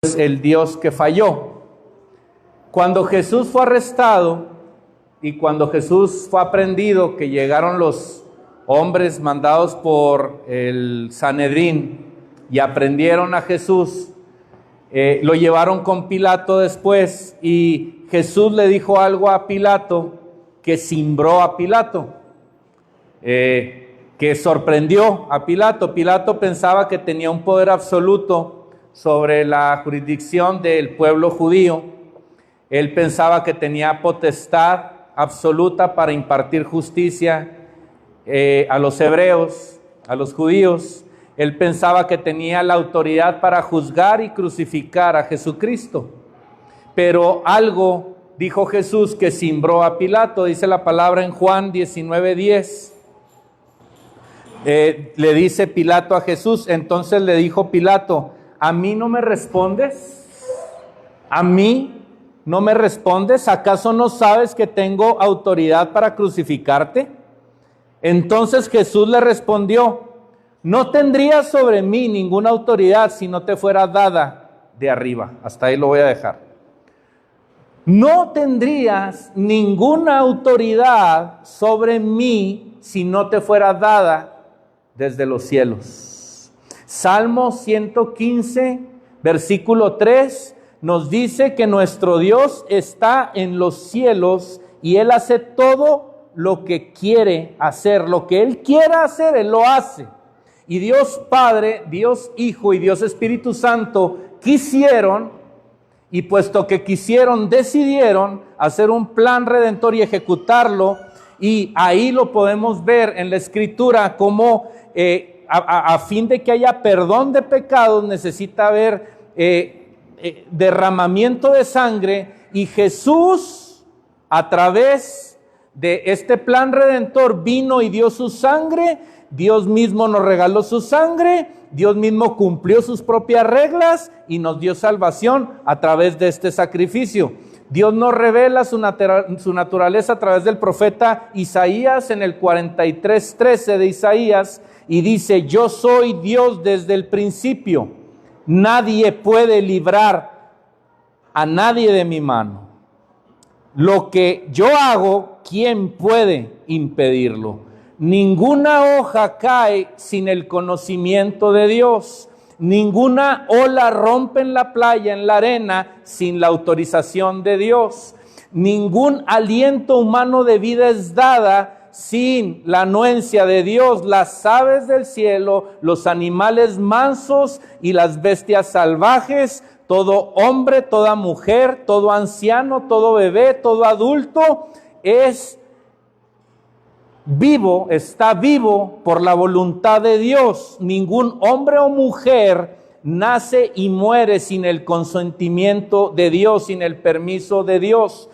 el Dios que falló. Cuando Jesús fue arrestado y cuando Jesús fue aprehendido, que llegaron los hombres mandados por el Sanedrín y aprendieron a Jesús, lo llevaron con Pilato después y Jesús le dijo algo a Pilato que cimbró a Pilato, que sorprendió a Pilato. Pilato pensaba que tenía un poder absoluto sobre la jurisdicción del pueblo judío. Él pensaba que tenía potestad absoluta para impartir justicia a los hebreos, a los judíos. Él pensaba que tenía la autoridad para juzgar y crucificar a Jesucristo. Pero algo dijo Jesús que cimbró a Pilato. Dice la palabra en Juan 19:10. Le dice Pilato a Jesús, entonces le dijo Pilato: ¿a mí no me respondes? ¿A mí no me respondes? ¿Acaso no sabes que tengo autoridad para crucificarte? Entonces Jesús le respondió: no tendrías sobre mí ninguna autoridad si no te fuera dada de arriba. Hasta ahí lo voy a dejar. No tendrías ninguna autoridad sobre mí si no te fuera dada desde los cielos. Salmo 115, versículo 3, nos dice que nuestro Dios está en los cielos y Él hace todo lo que quiere hacer. Lo que Él quiera hacer, Él lo hace. Y Dios Padre, Dios Hijo y Dios Espíritu Santo quisieron, y puesto que quisieron, decidieron hacer un plan redentor y ejecutarlo. Y ahí lo podemos ver en la Escritura como a fin de que haya perdón de pecados necesita haber derramamiento de sangre, y Jesús a través de este plan redentor vino y dio su sangre. Dios mismo nos regaló su sangre, Dios mismo cumplió sus propias reglas y nos dio salvación a través de este sacrificio. Dios nos revela su naturaleza a través del profeta Isaías en el 43:13 de Isaías, y dice: yo soy Dios desde el principio, nadie puede librar a nadie de mi mano. Lo que yo hago, ¿quién puede impedirlo? Ninguna hoja cae sin el conocimiento de Dios. Ninguna ola rompe en la playa, en la arena, sin la autorización de Dios. Ningún aliento humano de vida es dada sin la anuencia de Dios. Las aves del cielo, los animales mansos y las bestias salvajes, todo hombre, toda mujer, todo anciano, todo bebé, todo adulto es vivo, está vivo por la voluntad de Dios. Ningún hombre o mujer nace y muere sin el consentimiento de Dios, sin el permiso de Dios.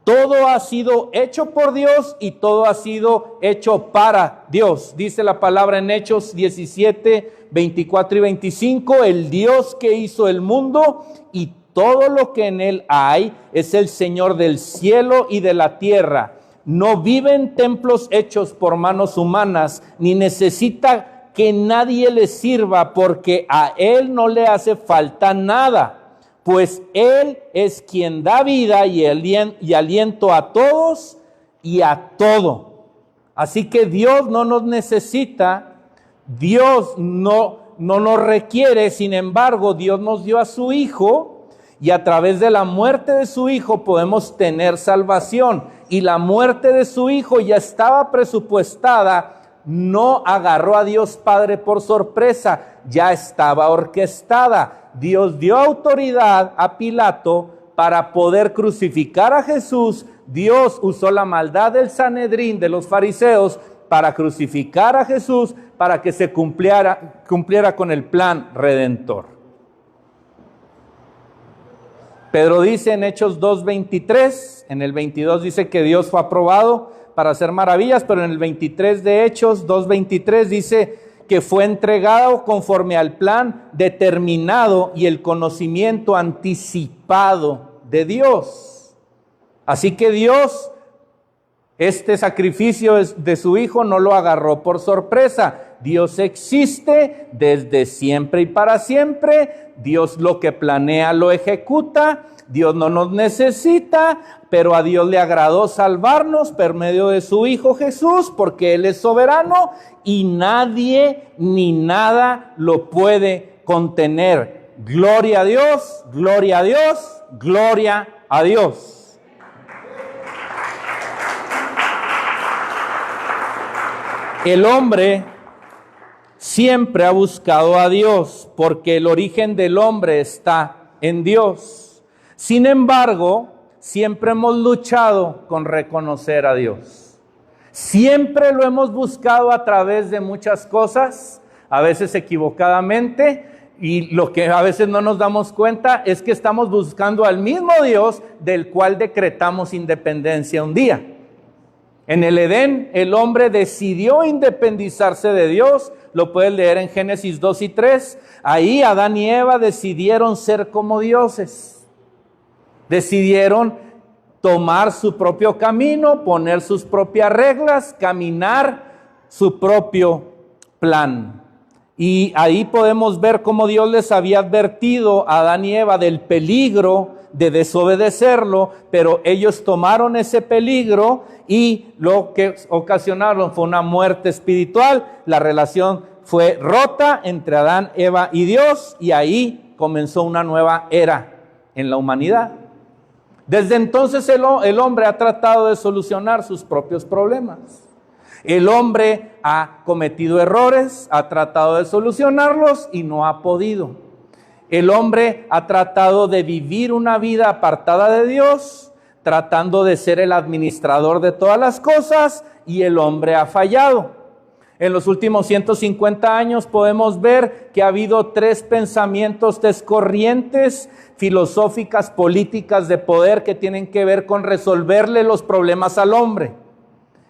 Todo ha sido hecho por Dios y todo ha sido hecho para Dios. Dice la palabra en Hechos 17, 24 y 25, el Dios que hizo el mundo y todo lo que en él hay es el Señor del cielo y de la tierra. No vive en templos hechos por manos humanas, ni necesita que nadie le sirva, porque a Él no le hace falta nada, pues Él es quien da vida y aliento a todos y a todo. Así que Dios no nos necesita, Dios no nos requiere. Sin embargo, Dios nos dio a su Hijo, y a través de la muerte de su Hijo podemos tener salvación. Y la muerte de su Hijo ya estaba presupuestada, no agarró a Dios Padre por sorpresa, ya estaba orquestada. Dios dio autoridad a Pilato para poder crucificar a Jesús. Dios usó la maldad del Sanedrín, de los fariseos, para crucificar a Jesús, para que se cumpliera con el plan redentor. Pedro dice en Hechos 2:23, en el 22 dice que Dios fue aprobado para hacer maravillas, pero en el 23 de Hechos 2:23 dice que fue entregado conforme al plan determinado y el conocimiento anticipado de Dios. Así que Dios Este sacrificio de su Hijo no lo agarró por sorpresa. Dios existe desde siempre y para siempre. Dios lo que planea lo ejecuta. Dios no nos necesita, pero a Dios le agradó salvarnos por medio de su Hijo Jesús, porque Él es soberano y nadie ni nada lo puede contener. Gloria a Dios, gloria a Dios, gloria a Dios. El hombre siempre ha buscado a Dios porque el origen del hombre está en Dios. Sin embargo, siempre hemos luchado con reconocer a Dios. Siempre lo hemos buscado a través de muchas cosas, a veces equivocadamente, y lo que a veces no nos damos cuenta es que estamos buscando al mismo Dios del cual decretamos independencia un día. En el Edén, el hombre decidió independizarse de Dios. Lo puedes leer en Génesis 2 y 3. Ahí Adán y Eva decidieron ser como dioses. Decidieron tomar su propio camino, poner sus propias reglas, caminar su propio plan. Y ahí podemos ver cómo Dios les había advertido a Adán y Eva del peligro de desobedecerlo, pero ellos tomaron ese peligro y lo que ocasionaron fue una muerte espiritual. La relación fue rota entre Adán, Eva y Dios, y ahí comenzó una nueva era en la humanidad. Desde entonces el hombre ha tratado de solucionar sus propios problemas. El hombre ha cometido errores, ha tratado de solucionarlos y no ha podido. El hombre ha tratado de vivir una vida apartada de Dios, tratando de ser el administrador de todas las cosas, y el hombre ha fallado. En los últimos 150 años podemos ver que ha habido tres corrientes filosóficas, políticas de poder que tienen que ver con resolverle los problemas al hombre.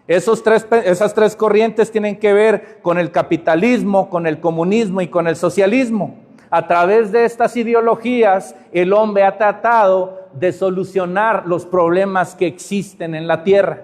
Esas tres corrientes tienen que ver con el capitalismo, con el comunismo y con el socialismo. A través de estas ideologías, el hombre ha tratado de solucionar los problemas que existen en la tierra.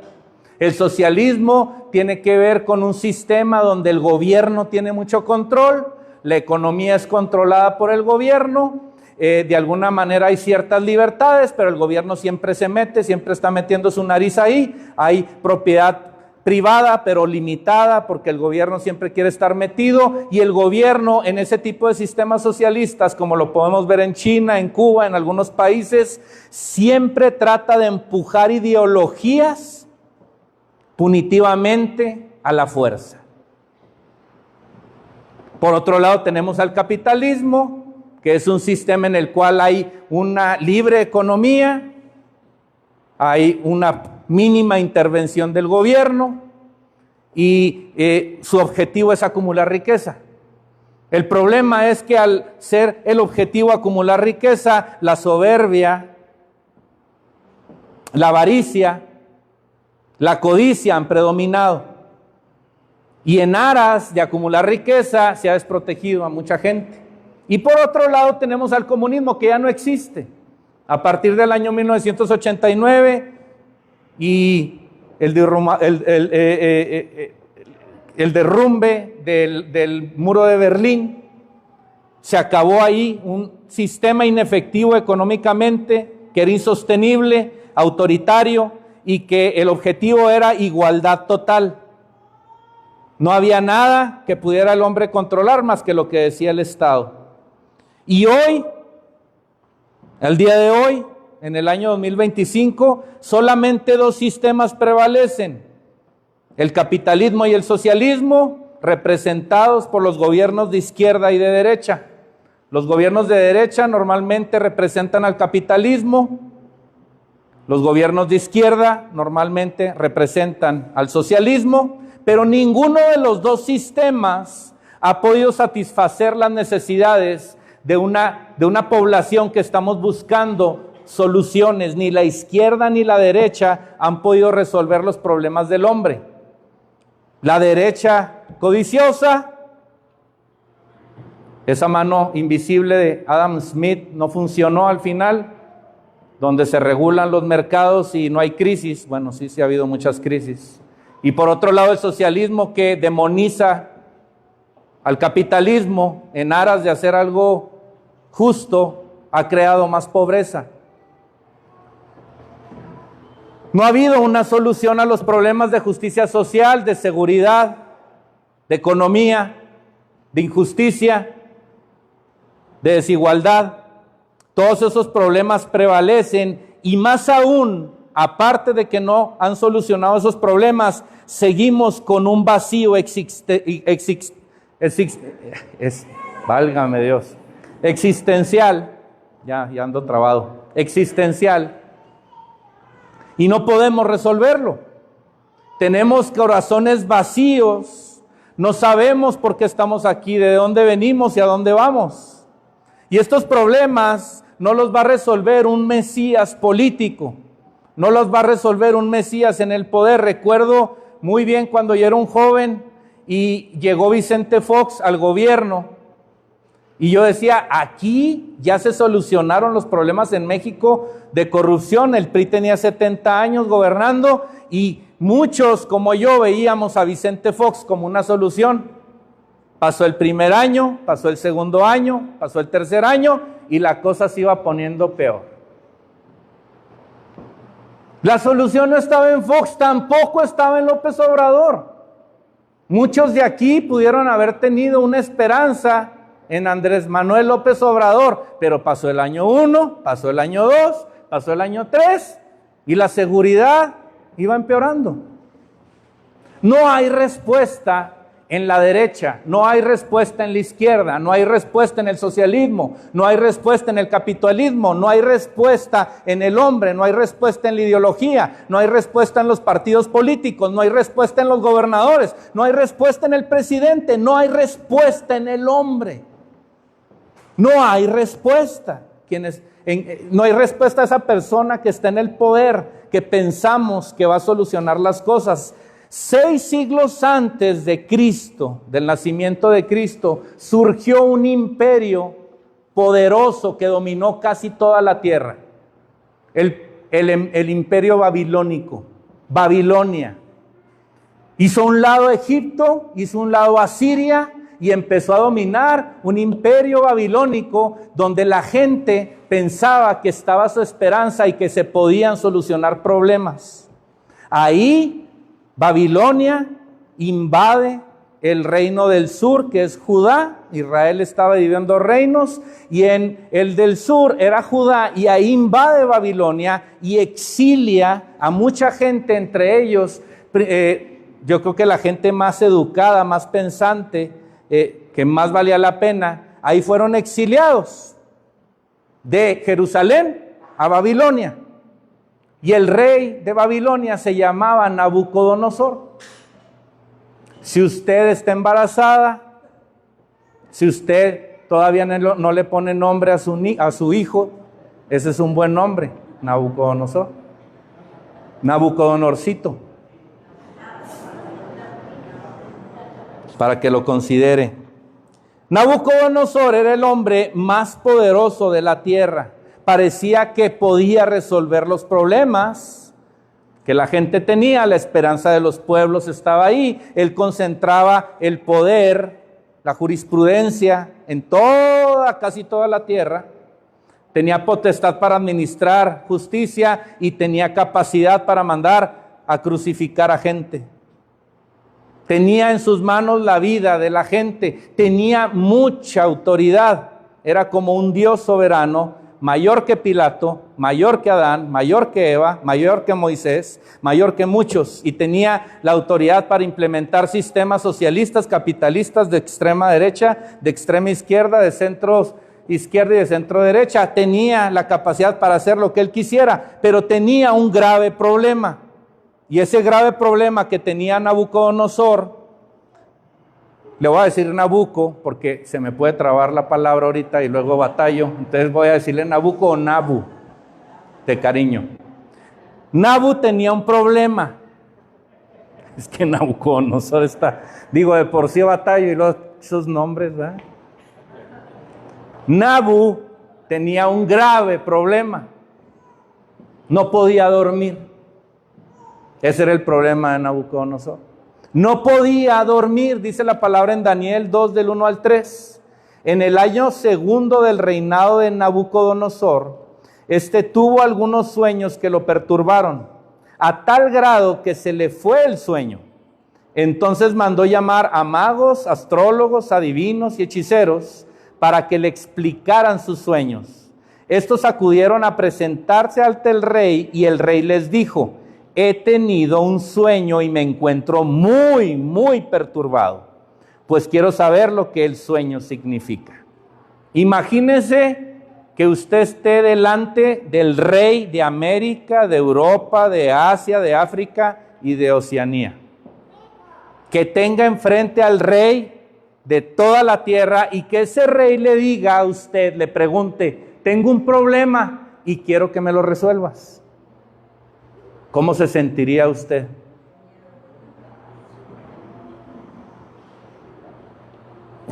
El socialismo tiene que ver con un sistema donde el gobierno tiene mucho control, la economía es controlada por el gobierno, de alguna manera hay ciertas libertades, pero el gobierno siempre se mete, siempre está metiendo su nariz ahí, hay propiedad privada pero limitada porque el gobierno siempre quiere estar metido, y el gobierno en ese tipo de sistemas socialistas, como lo podemos ver en China, en Cuba, en algunos países, siempre trata de empujar ideologías punitivamente a la fuerza. Por otro lado tenemos al capitalismo, que es un sistema en el cual hay una libre economía, hay una mínima intervención del gobierno y su objetivo es acumular riqueza. El problema es que al ser el objetivo acumular riqueza, la soberbia, la avaricia, la codicia han predominado. Y en aras de acumular riqueza se ha desprotegido a mucha gente. Y por otro lado tenemos al comunismo, que ya no existe. A partir del año 1989 y el derrumbe del muro de Berlín, se acabó ahí un sistema inefectivo económicamente, que era insostenible, autoritario, y que el objetivo era igualdad total. No había nada que pudiera el hombre controlar más que lo que decía el Estado. Y hoy, al día de hoy, en el año 2025, solamente dos sistemas prevalecen: el capitalismo y el socialismo, representados por los gobiernos de izquierda y de derecha. Los gobiernos de derecha normalmente representan al capitalismo, los gobiernos de izquierda normalmente representan al socialismo, pero ninguno de los dos sistemas ha podido satisfacer las necesidades de una población que estamos buscando soluciones. Ni la izquierda ni la derecha han podido resolver los problemas del hombre. La derecha codiciosa, esa mano invisible de Adam Smith no funcionó al final, donde se regulan los mercados y no hay crisis. Bueno, sí ha habido muchas crisis. Y por otro lado, el socialismo, que demoniza al capitalismo en aras de hacer algo justo, ha creado más pobreza. No ha habido una solución a los problemas de justicia social, de seguridad, de economía, de injusticia, de desigualdad. Todos esos problemas prevalecen, y más aún, aparte de que no han solucionado esos problemas, seguimos con un vacío válgame Dios, existencial, ya ando trabado, existencial, y no podemos resolverlo. Tenemos corazones vacíos, no sabemos por qué estamos aquí, de dónde venimos y a dónde vamos. Y estos problemas no los va a resolver un Mesías político, no los va a resolver un Mesías en el poder. Recuerdo muy bien cuando yo era un joven y llegó Vicente Fox al gobierno, y yo decía, aquí ya se solucionaron los problemas en México de corrupción. El PRI tenía 70 años gobernando y muchos como yo veíamos a Vicente Fox como una solución. Pasó el primer año, pasó el segundo año, pasó el tercer año y la cosa se iba poniendo peor. La solución no estaba en Fox, tampoco estaba en López Obrador. Muchos de aquí pudieron haber tenido una esperanza en Andrés Manuel López Obrador, pero pasó el año 1, pasó el año 2, pasó el año 3 y la seguridad iba empeorando. No hay respuesta en la derecha, no hay respuesta en la izquierda, no hay respuesta en el socialismo, no hay respuesta en el capitalismo, no hay respuesta en el hombre, no hay respuesta en la ideología, no hay respuesta en los partidos políticos, no hay respuesta en los gobernadores, no hay respuesta en el presidente, no hay respuesta en el hombre. No hay respuesta. No hay respuesta a esa persona que está en el poder, que pensamos que va a solucionar las cosas. 6 siglos antes de Cristo, del nacimiento de Cristo, surgió un imperio poderoso que dominó casi toda la tierra. El imperio babilónico, Babilonia. Hizo un lado Egipto, hizo un lado Asiria, y empezó a dominar un imperio babilónico donde la gente pensaba que estaba su esperanza y que se podían solucionar problemas. Ahí Babilonia invade el reino del sur, que es Judá. Israel estaba dividiendo reinos, y en el del sur era Judá, y ahí invade Babilonia y exilia a mucha gente, entre ellos, yo creo que la gente más educada, más pensante, que más valía la pena, ahí fueron exiliados de Jerusalén a Babilonia. Y el rey de Babilonia se llamaba Nabucodonosor. Si usted está embarazada, si usted todavía no le pone nombre a su hijo, ese es un buen nombre, Nabucodonosor, Nabucodonorcito, para que lo considere. Nabucodonosor era el hombre más poderoso de la tierra. Parecía que podía resolver los problemas que la gente tenía, la esperanza de los pueblos estaba ahí. Él concentraba el poder, la jurisprudencia en casi toda la tierra. Tenía potestad para administrar justicia y tenía capacidad para mandar a crucificar a gente. Tenía en sus manos la vida de la gente, tenía mucha autoridad, era como un Dios soberano, mayor que Pilato, mayor que Adán, mayor que Eva, mayor que Moisés, mayor que muchos, y tenía la autoridad para implementar sistemas socialistas, capitalistas, de extrema derecha, de extrema izquierda, de centro izquierda y de centro derecha. Tenía la capacidad para hacer lo que él quisiera, pero tenía un grave problema. Y ese grave problema que tenía Nabucodonosor, le voy a decir Nabuco porque se me puede trabar la palabra ahorita y luego batallo, entonces voy a decirle Nabuco o Nabu, de cariño. Nabu tenía un problema. Es que Nabucodonosor está, de por sí batallo y luego esos nombres, ¿verdad? Nabu tenía un grave problema. No podía dormir. Ese era el problema de Nabucodonosor. No podía dormir, dice la palabra en Daniel 2 del 1 al 3. En el año segundo del reinado de Nabucodonosor, tuvo algunos sueños que lo perturbaron, a tal grado que se le fue el sueño. Entonces mandó llamar a magos, astrólogos, adivinos y hechiceros para que le explicaran sus sueños. Estos acudieron a presentarse ante el rey y el rey les dijo: he tenido un sueño y me encuentro muy, muy perturbado, pues quiero saber lo que el sueño significa. Imagínese que usted esté delante del rey de América, de Europa, de Asia, de África y de Oceanía. Que tenga enfrente al rey de toda la tierra y que ese rey le diga a usted, le pregunte: tengo un problema y quiero que me lo resuelvas. ¿Cómo se sentiría usted?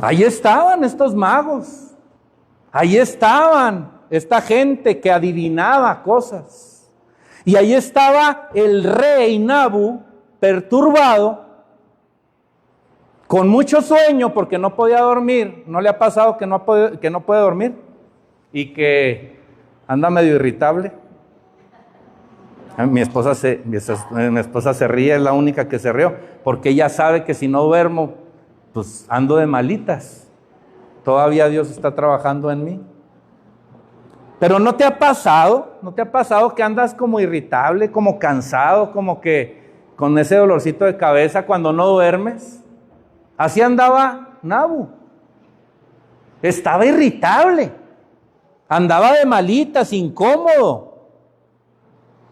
Ahí estaban estos magos, ahí estaban esta gente que adivinaba cosas, y ahí estaba el rey Nabu perturbado, con mucho sueño porque no podía dormir. ¿No le ha pasado que no puede dormir? Y que anda medio irritable. Mi esposa se ríe, es la única que se rió, porque ella sabe que si no duermo, pues ando de malitas. Todavía Dios está trabajando en mí. Pero ¿no te ha pasado? ¿No te ha pasado que andas como irritable, como cansado, como que con ese dolorcito de cabeza cuando no duermes? Así andaba Nabu. Estaba irritable. Andaba de malitas, incómodo.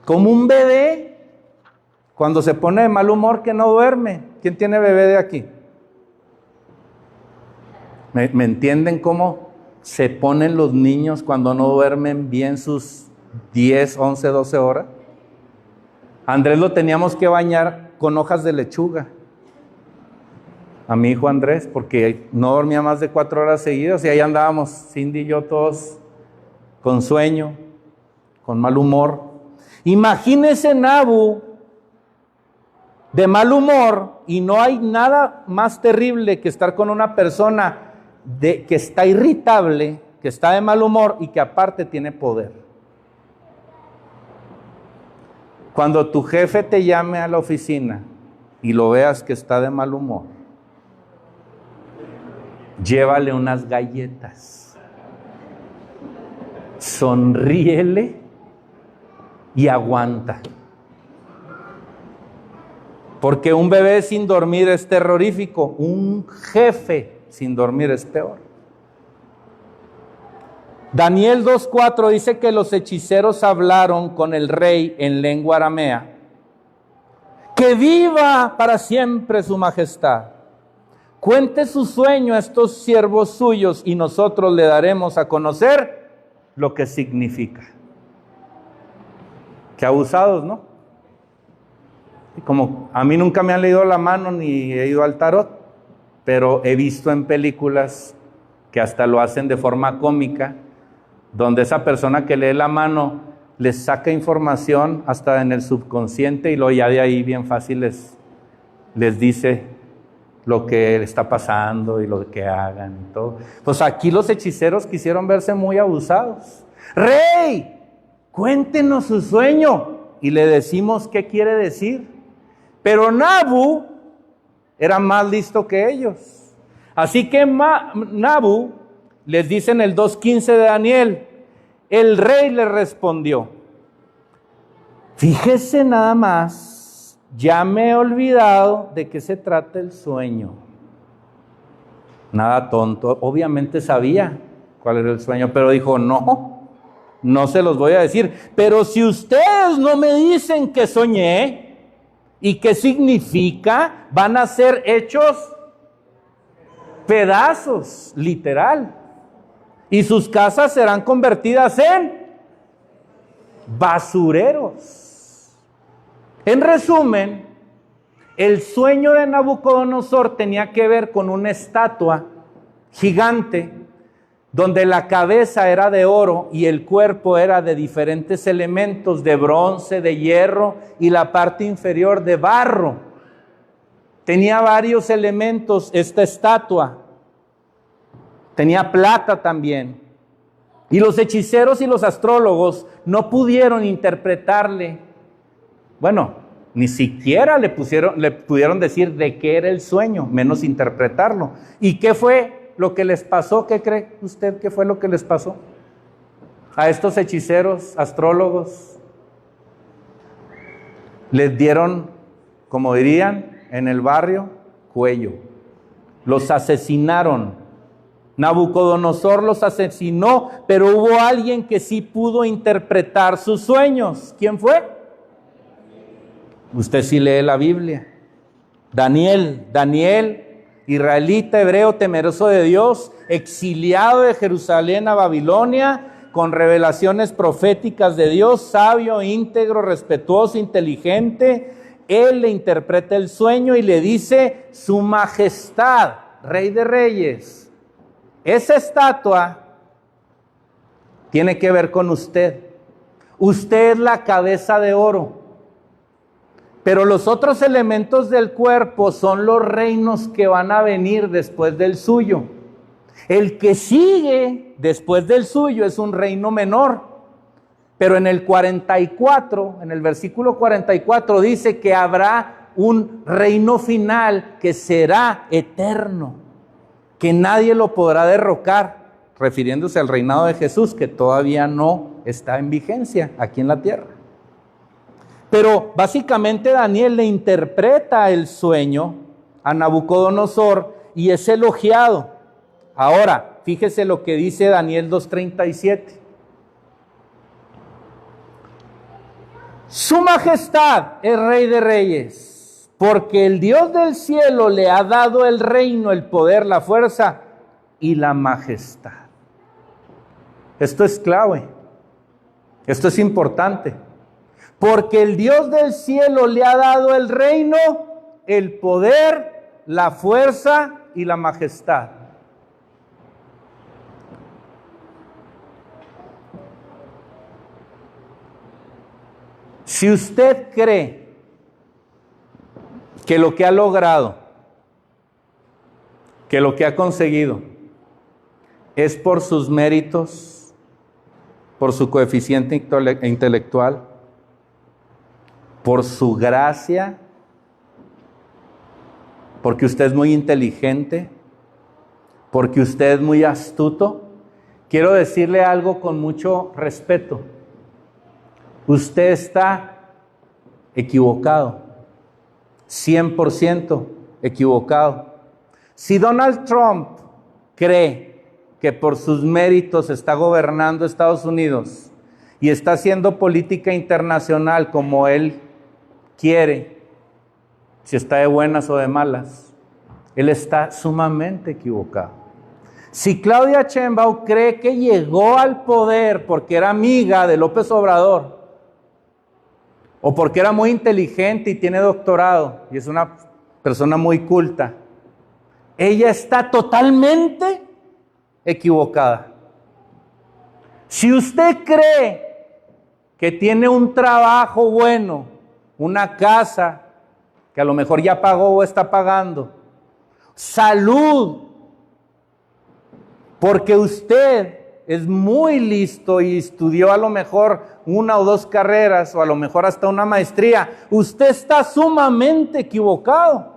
Como un bebé cuando se pone de mal humor que no duerme. ¿Quién tiene bebé de aquí? ¿Me entienden cómo se ponen los niños cuando no duermen bien sus 10, 11, 12 horas? Andrés lo teníamos que bañar con hojas de lechuga. A mi hijo Andrés, porque no dormía más de 4 horas seguidas, y ahí andábamos, Cindy y yo, todos con sueño, con mal humor. Imagínese Nabu de mal humor, y no hay nada más terrible que estar con una persona que está irritable, que está de mal humor y que aparte tiene poder. Cuando tu jefe te llame a la oficina y lo veas que está de mal humor, llévale unas galletas, sonríele y aguanta. Porque un bebé sin dormir es terrorífico, un jefe sin dormir es peor. Daniel 2:4 dice que los hechiceros hablaron con el rey en lengua aramea. Que viva para siempre su majestad. Cuente su sueño a estos siervos suyos y nosotros le daremos a conocer lo que significa. Qué abusados, ¿no? Y como a mí nunca me han leído la mano ni he ido al tarot, pero he visto en películas que hasta lo hacen de forma cómica, donde esa persona que lee la mano les saca información hasta en el subconsciente y luego ya de ahí bien fácil les dice lo que está pasando y lo que hagan y todo. Pues aquí los hechiceros quisieron verse muy abusados. ¡Rey! Cuéntenos su sueño. Y le decimos qué quiere decir. Pero Nabu era más listo que ellos. Así que Nabu les dice en el 2:15 de Daniel, el rey le respondió: fíjese nada más, ya me he olvidado de qué se trata el sueño. Nada tonto, obviamente sabía cuál era el sueño, pero dijo: no se los voy a decir. Pero si ustedes no me dicen qué soñé y qué significa, van a ser hechos pedazos, literal. Y sus casas serán convertidas en basureros. En resumen, el sueño de Nabucodonosor tenía que ver con una estatua gigante donde la cabeza era de oro y el cuerpo era de diferentes elementos, de bronce, de hierro y la parte inferior de barro. Tenía varios elementos esta estatua. Tenía plata también. Y los hechiceros y los astrólogos no pudieron interpretarle. Bueno, ni siquiera le pudieron decir de qué era el sueño, menos interpretarlo. ¿Y qué fue lo que les pasó? ¿Qué cree usted que fue lo que les pasó a estos hechiceros, astrólogos? Les dieron, como dirían en el barrio, cuello. Los asesinaron. Nabucodonosor los asesinó, pero hubo alguien que sí pudo interpretar sus sueños. ¿Quién fue? Usted sí lee la Biblia. Daniel, israelita, hebreo, temeroso de Dios, exiliado de Jerusalén a Babilonia, con revelaciones proféticas de Dios, sabio, íntegro, respetuoso, inteligente. Él le interpreta el sueño y le dice: su majestad, Rey de Reyes, esa estatua tiene que ver con usted. Usted es la cabeza de oro. Pero los otros elementos del cuerpo son los reinos que van a venir después del suyo. El que sigue después del suyo es un reino menor. Pero en el 44, en el versículo 44 dice que habrá un reino final que será eterno, que nadie lo podrá derrocar, refiriéndose al reinado de Jesús, que todavía no está en vigencia aquí en la tierra. Pero básicamente Daniel le interpreta el sueño a Nabucodonosor y es elogiado. Ahora, fíjese lo que dice Daniel 2:37. Su majestad es Rey de Reyes, porque el Dios del cielo le ha dado el reino, el poder, la fuerza y la majestad. Esto es clave. Esto es importante. Porque el Dios del cielo le ha dado el reino, el poder, la fuerza y la majestad. Si usted cree que lo que ha logrado, que lo que ha conseguido, es por sus méritos, por su coeficiente intelectual, por su gracia, porque usted es muy inteligente, porque usted es muy astuto, quiero decirle algo con mucho respeto. Usted está equivocado, 100% equivocado. Si Donald Trump cree que por sus méritos está gobernando Estados Unidos y está haciendo política internacional como él quiere, si está de buenas o de malas, él está sumamente equivocado. Si Claudia Sheinbaum cree que llegó al poder porque era amiga de López Obrador, o porque era muy inteligente y tiene doctorado, y es una persona muy culta, ella está totalmente equivocada. Si usted cree que tiene un trabajo bueno, una casa que a lo mejor ya pagó o está pagando, salud, porque usted es muy listo y estudió a lo mejor 1 o 2 carreras o a lo mejor hasta una maestría, usted está sumamente equivocado.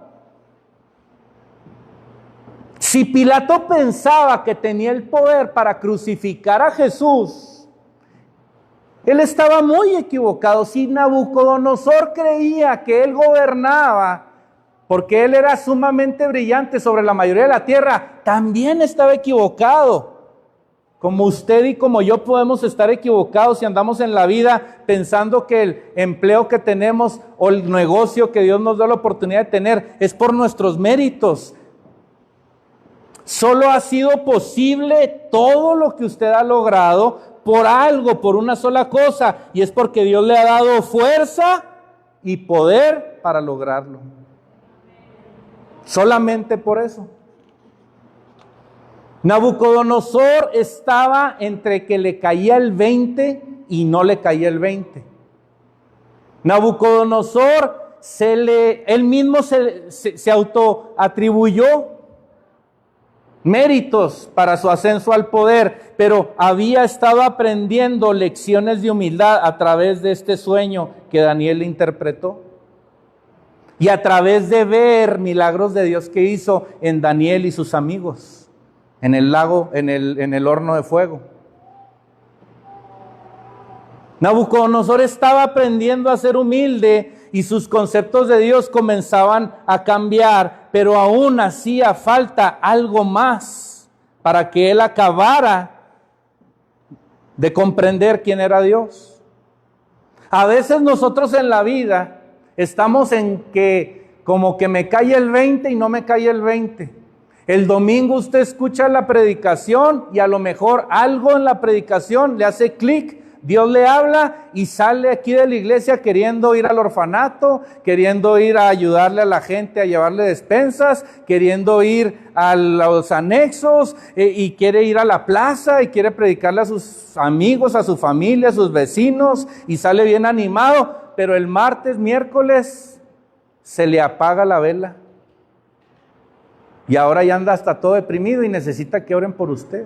Si Pilato pensaba que tenía el poder para crucificar a Jesús, él estaba muy equivocado. Si Nabucodonosor creía que él gobernaba porque él era sumamente brillante sobre la mayoría de la tierra, también estaba equivocado. Como usted y como yo podemos estar equivocados si andamos en la vida pensando que el empleo que tenemos o el negocio que Dios nos da la oportunidad de tener es por nuestros méritos. Solo ha sido posible todo lo que usted ha logrado por algo, por una sola cosa, y es porque Dios le ha dado fuerza y poder para lograrlo. Solamente por eso. Nabucodonosor estaba entre que le caía el 20 y no le caía el 20. Nabucodonosor él mismo se autoatribuyó méritos para su ascenso al poder, pero había estado aprendiendo lecciones de humildad a través de este sueño que Daniel le interpretó. Y a través de ver milagros de Dios que hizo en Daniel y sus amigos, en el lago, en el horno de fuego. Nabucodonosor estaba aprendiendo a ser humilde y sus conceptos de Dios comenzaban a cambiar, pero aún hacía falta algo más para que él acabara de comprender quién era Dios. A veces nosotros en la vida estamos en que como que me cae el 20 y no me cae el 20. El domingo usted escucha la predicación y a lo mejor algo en la predicación le hace clic. Dios le habla y sale aquí de la iglesia queriendo ir al orfanato, queriendo ir a ayudarle a la gente a llevarle despensas, queriendo ir a los anexos y quiere ir a la plaza y quiere predicarle a sus amigos, a su familia, a sus vecinos y sale bien animado, pero el martes, miércoles se le apaga la vela y ahora ya anda hasta todo deprimido y necesita que oren por usted.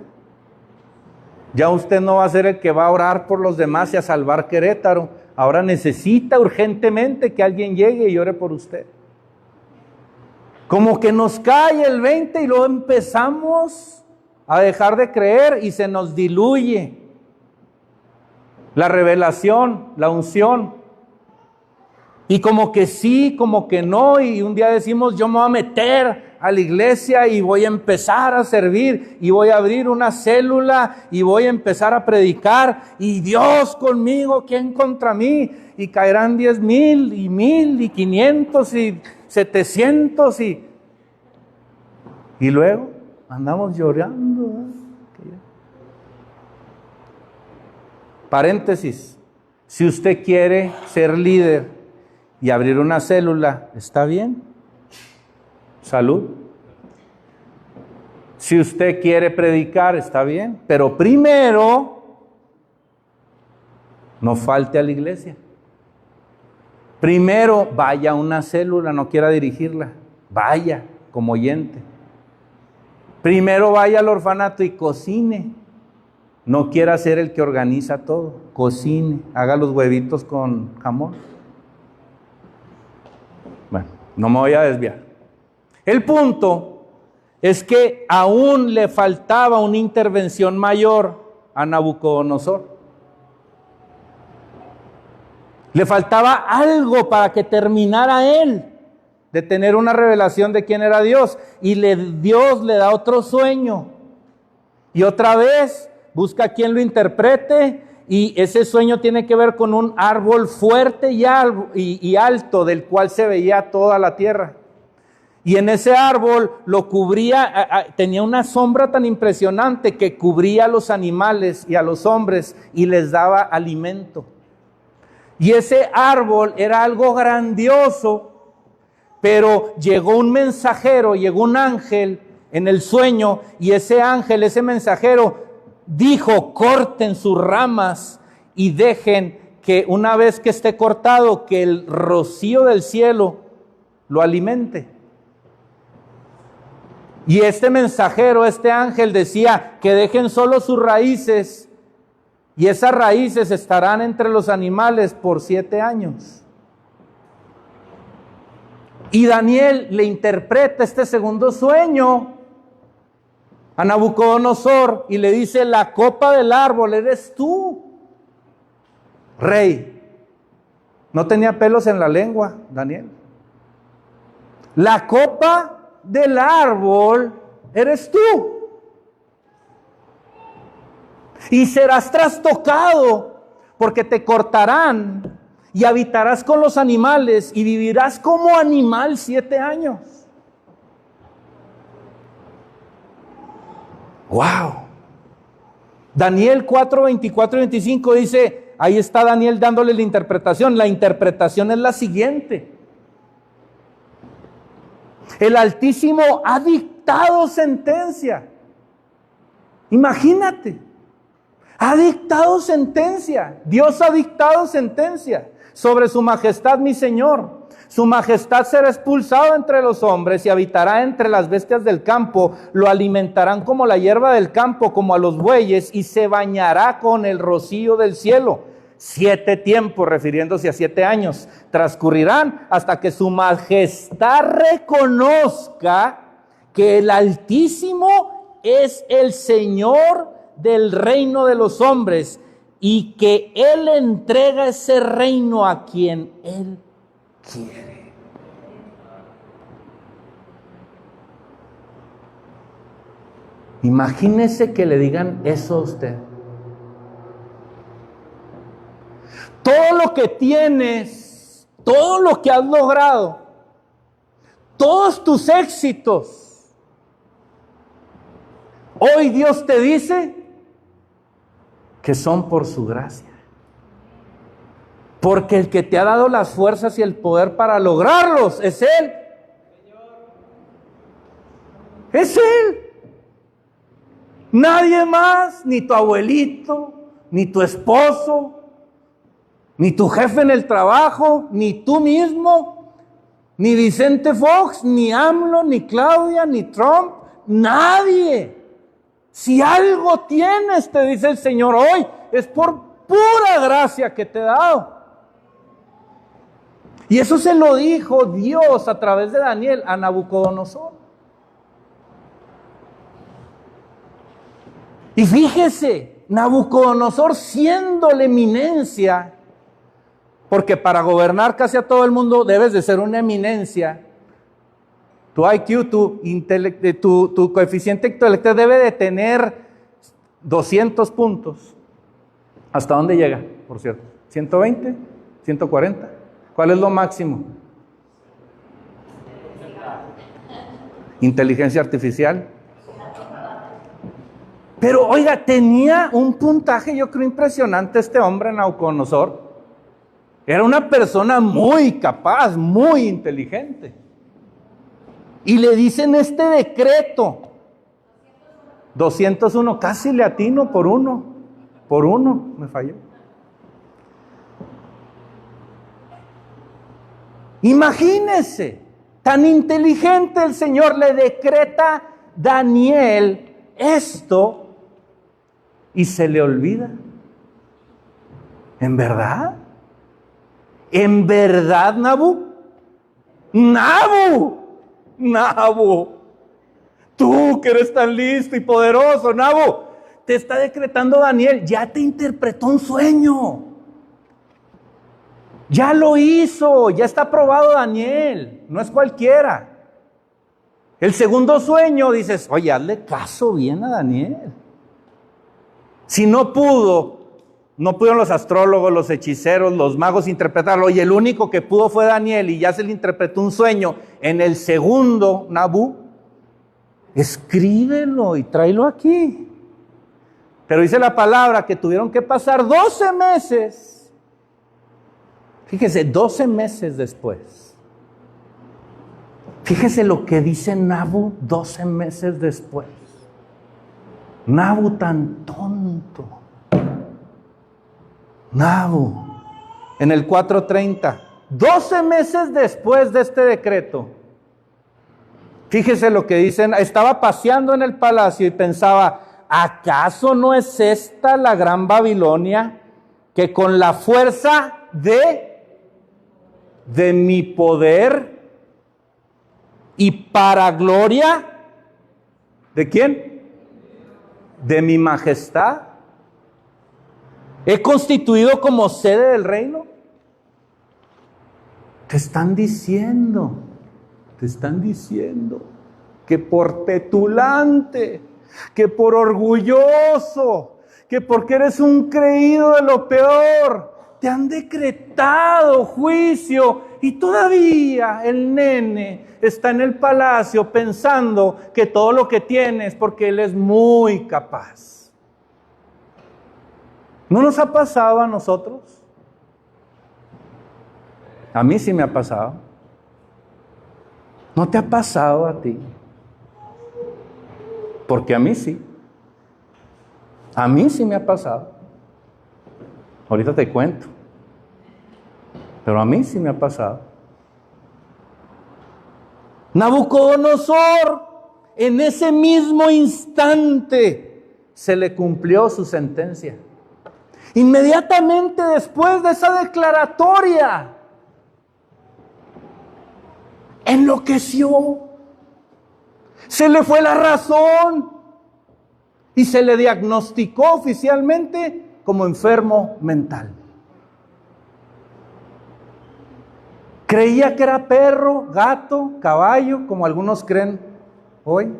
Ya usted no va a ser el que va a orar por los demás y a salvar Querétaro. Ahora necesita urgentemente que alguien llegue y ore por usted. Como que nos cae el 20 y luego empezamos a dejar de creer y se nos diluye la revelación, la unción. Y como que sí, como que no, y un día decimos, yo me voy a meter a la iglesia y voy a empezar a servir y voy a abrir una célula y voy a empezar a predicar y Dios conmigo, ¿quién contra mí? Y caerán 10,000 y 1,000 y 500 y 700 y luego andamos llorando, ¿eh? Paréntesis, si usted quiere ser líder y abrir una célula, está bien. Salud. Si usted quiere predicar, está bien. Pero primero, no falte a la iglesia. Primero, vaya a una célula, no quiera dirigirla. Vaya como oyente. Primero vaya al orfanato y cocine. No quiera ser el que organiza todo. Cocine, haga los huevitos con jamón. Bueno, no me voy a desviar. El punto es que aún le faltaba una intervención mayor a Nabucodonosor. Le faltaba algo para que terminara él de tener una revelación de quién era Dios. Y Dios le da otro sueño. Y otra vez busca a quien lo interprete. Y ese sueño tiene que ver con un árbol fuerte y alto del cual se veía toda la tierra. Y en ese árbol lo cubría, tenía una sombra tan impresionante que cubría a los animales y a los hombres y les daba alimento. Y ese árbol era algo grandioso, pero llegó un mensajero, llegó un ángel en el sueño y ese ángel, ese mensajero dijo, corten sus ramas y dejen que una vez que esté cortado, que el rocío del cielo lo alimente. Y este mensajero, este ángel decía que dejen solo sus raíces y esas raíces estarán entre los animales por 7 años. Y Daniel le interpreta este segundo sueño a Nabucodonosor y le dice, la copa del árbol eres tú, rey. No tenía pelos en la lengua, Daniel. La copa del árbol eres tú. Y serás trastocado porque te cortarán y habitarás con los animales y vivirás como animal 7 años. ¡Wow! Daniel 4, 24 y 25 dice, ahí está Daniel dándole la interpretación. La interpretación es la siguiente. El Altísimo ha dictado sentencia Imagínate. Ha dictado sentencia. Dios ha dictado sentencia sobre su majestad, mi Señor. Su majestad será expulsado entre los hombres y habitará entre las bestias del campo. Lo alimentarán como la hierba del campo, como a los bueyes, y se bañará con el rocío del cielo. 7 tiempos, refiriéndose a 7 años, transcurrirán hasta que su majestad reconozca que el Altísimo es el Señor del reino de los hombres y que Él entrega ese reino a quien Él quiere. Imagínese que le digan eso a usted. Todo lo que tienes, todo lo que has logrado, todos tus éxitos, hoy Dios te dice que son por su gracia. Porque el que te ha dado las fuerzas y el poder para lograrlos es Él. Es Él. Nadie más, ni tu abuelito, ni tu esposo, ni tu jefe en el trabajo, ni tú mismo, ni Vicente Fox, ni AMLO, ni Claudia, ni Trump, nadie. Si algo tienes, te dice el Señor hoy, es por pura gracia que te he dado. Y eso se lo dijo Dios a través de Daniel a Nabucodonosor. Y fíjese, Nabucodonosor siendo la eminencia, porque para gobernar casi a todo el mundo debes de ser una eminencia. Tu IQ, tu coeficiente intelectual debe de tener 200 puntos. ¿Hasta dónde llega, por cierto? ¿120? ¿140? ¿Cuál es lo máximo? Inteligencia artificial. Pero oiga, tenía un puntaje, yo creo, impresionante este hombre, Nabucodonosor. Era una persona muy capaz, muy inteligente. Y le dicen este decreto. 201, casi le atino por uno. Por uno, me falló. Imagínese, tan inteligente el Señor, le decreta Daniel esto y se le olvida. ¿En verdad? ¿En verdad, Nabu? Nabu, tú que eres tan listo y poderoso, Nabu, te está decretando Daniel, ya te interpretó un sueño. Ya lo hizo, ya está aprobado Daniel, no es cualquiera. El segundo sueño dices, oye, hazle caso bien a Daniel. Si no pudieron los astrólogos, los hechiceros, los magos interpretarlo, y el único que pudo fue Daniel, y ya se le interpretó un sueño. En el segundo, Nabu, escríbelo y tráelo aquí. Pero dice la palabra que tuvieron que pasar 12 meses. Fíjese, 12 meses después. Fíjese lo que dice Nabu 12 meses después. Nabu tan tonto. Nabu, en el 4:30, 12 meses después de este decreto. Fíjese lo que dicen, estaba paseando en el palacio y pensaba, ¿acaso no es esta la gran Babilonia que con la fuerza de mi poder y para gloria, ¿de quién? De mi majestad, he constituido como sede del reino? Te están diciendo que por petulante, que por orgulloso, que porque eres un creído de lo peor, te han decretado juicio y todavía el nene está en el palacio pensando que todo lo que tiene es porque él es muy capaz. ¿No nos ha pasado a nosotros? A mí sí me ha pasado. ¿No te ha pasado a ti? Porque a mí sí. A mí sí me ha pasado. Ahorita te cuento. Pero a mí sí me ha pasado. Nabucodonosor, en ese mismo instante, se le cumplió su sentencia. Inmediatamente después de esa declaratoria, enloqueció. Se le fue la razón y se le diagnosticó oficialmente como enfermo mental. Creía que era perro, gato, caballo, como algunos creen hoy.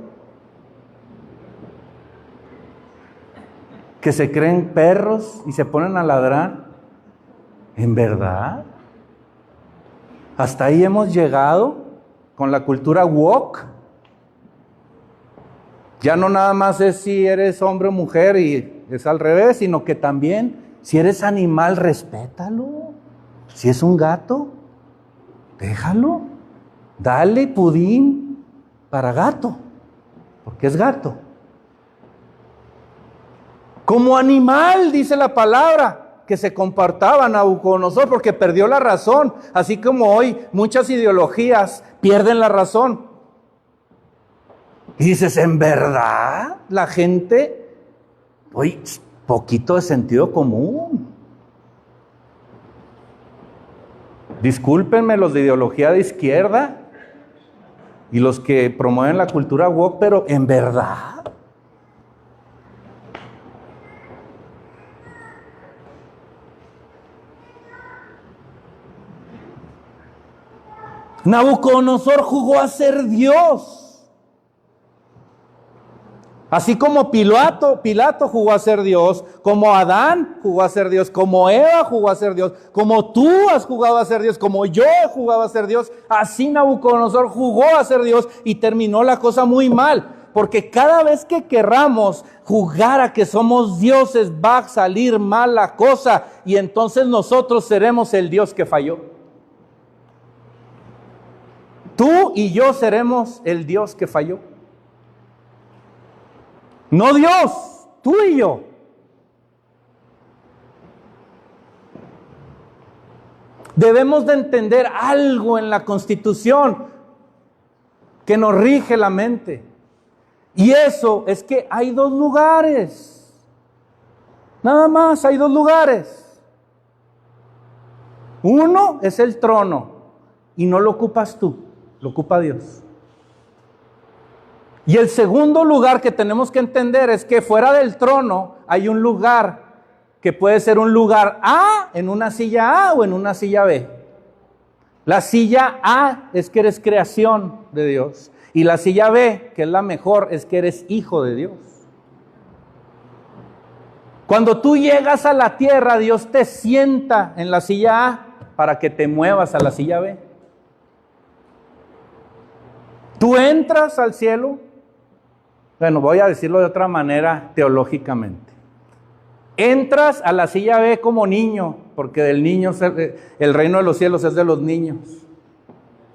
Que se creen perros y se ponen a ladrar. ¿En verdad? Hasta ahí hemos llegado con la cultura woke. Ya no nada más es si eres hombre o mujer y es al revés, sino que también si eres animal, respétalo. Si es un gato, déjalo. Dale pudín para gato, porque es gato. Como animal, dice la palabra, que se comportaba Nabucodonosor porque perdió la razón. Así como hoy muchas ideologías pierden la razón. Y dices, ¿en verdad? La gente, hoy poquito de sentido común. Discúlpenme los de ideología de izquierda y los que promueven la cultura woke, pero ¿en verdad? Nabucodonosor jugó a ser Dios. Así como Pilato jugó a ser Dios, como Adán jugó a ser Dios, como Eva jugó a ser Dios, como tú has jugado a ser Dios, como yo he jugado a ser Dios, así Nabucodonosor jugó a ser Dios y terminó la cosa muy mal. Porque cada vez que querramos jugar a que somos dioses, va a salir mal la cosa y entonces nosotros seremos el Dios que falló. Tú y yo seremos el Dios que falló. No Dios, tú y yo. Debemos de entender algo en la Constitución que nos rige la mente. Y eso es que hay dos lugares. Nada más, hay dos lugares. Uno es el trono y no lo ocupas tú, lo ocupa Dios. Y el segundo lugar que tenemos que entender es que fuera del trono hay un lugar que puede ser un lugar A en una silla A o en una silla B. La silla A es que eres creación de Dios y la silla B, que es la mejor, es que eres hijo de Dios. Cuando tú llegas a la tierra, Dios te sienta en la silla A para que te muevas a la silla B. Tú entras al cielo. Bueno, voy a decirlo de otra manera teológicamente. Entras a la silla B como niño, porque del niño, el reino de los cielos es de los niños.